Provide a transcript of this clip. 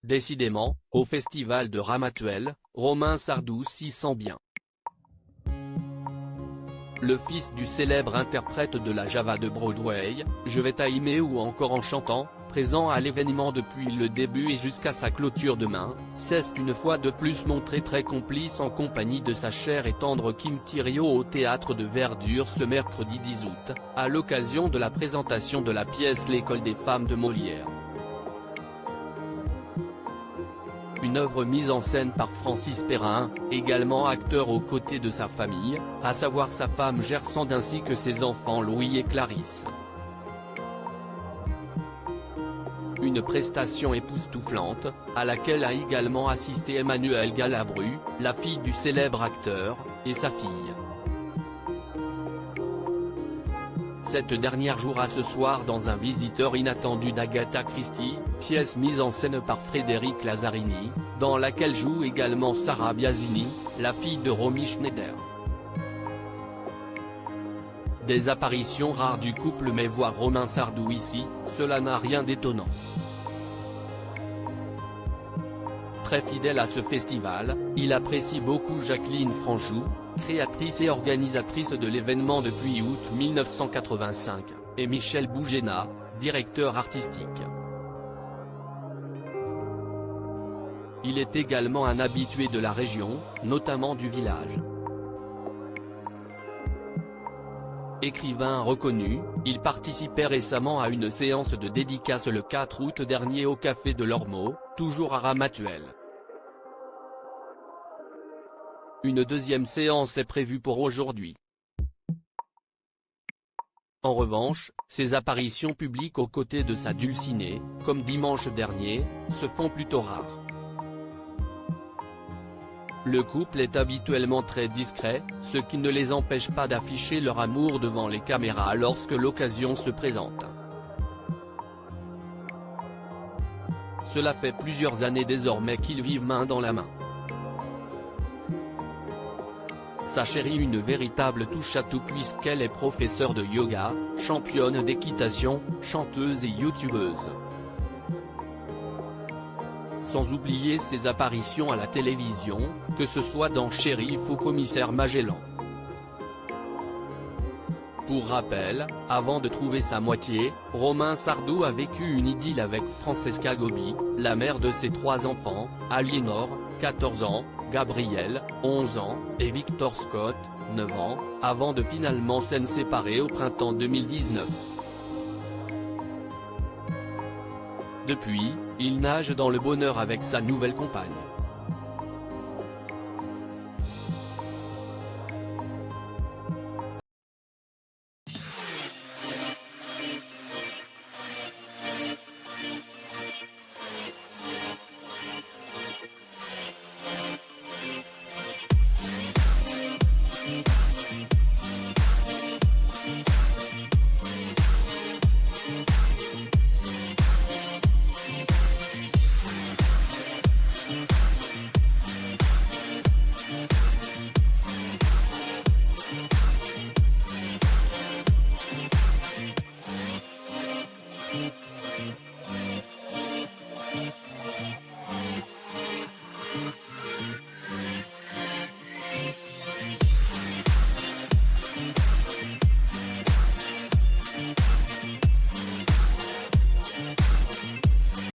Décidément, au festival de Ramatuelle, Romain Sardou s'y sent bien. Le fils du célèbre interprète de la Java de Broadway, Je vais t'aimer ou encore En chantant, présent à l'événement depuis le début et jusqu'à sa clôture demain, s'est une fois de plus montré très complice en compagnie de sa chère et tendre Kim Thiriot au Théâtre de Verdure ce mercredi 10 août, à l'occasion de la présentation de la pièce L'école des femmes de Molière. Une œuvre mise en scène par Francis Perrin, également acteur aux côtés de sa famille, à savoir sa femme Gersande ainsi que ses enfants Louis et Clarisse. Une prestation époustouflante, à laquelle a également assisté Emmanuelle Galabru, la fille du célèbre acteur, et sa fille. Cette dernière jouera ce soir dans Un visiteur inattendu d'Agatha Christie, pièce mise en scène par Frédéric Lazzarini, dans laquelle joue également Sarah Biasini, la fille de Romy Schneider. Des apparitions rares du couple mais voir Romain Sardou ici, cela n'a rien d'étonnant. Très fidèle à ce festival, il apprécie beaucoup Jacqueline Franjou, créatrice et organisatrice de l'événement depuis août 1985, et Michel Bougena, directeur artistique. Il est également un habitué de la région, notamment du village. Écrivain reconnu, il participait récemment à une séance de dédicace le 4 août dernier au Café de l'Ormeau, toujours à Ramatuelle. Une deuxième séance est prévue pour aujourd'hui. En revanche, ses apparitions publiques aux côtés de sa dulcinée, comme dimanche dernier, se font plutôt rares. Le couple est habituellement très discret, ce qui ne les empêche pas d'afficher leur amour devant les caméras lorsque l'occasion se présente. Cela fait plusieurs années désormais qu'ils vivent main dans la main. Sa chérie une véritable touche-à-tout puisqu'elle est professeure de yoga, championne d'équitation, chanteuse et youtubeuse. Sans oublier ses apparitions à la télévision, que ce soit dans Shérif ou Commissaire Magellan. Pour rappel, avant de trouver sa moitié, Romain Sardou a vécu une idylle avec Francesca Gobi, la mère de ses 3 enfants, Aliénor, 14 ans, Gabriel, 11 ans, et Victor Scott, 9 ans, avant de finalement s'en séparer au printemps 2019. Depuis, il nage dans le bonheur avec sa nouvelle compagne.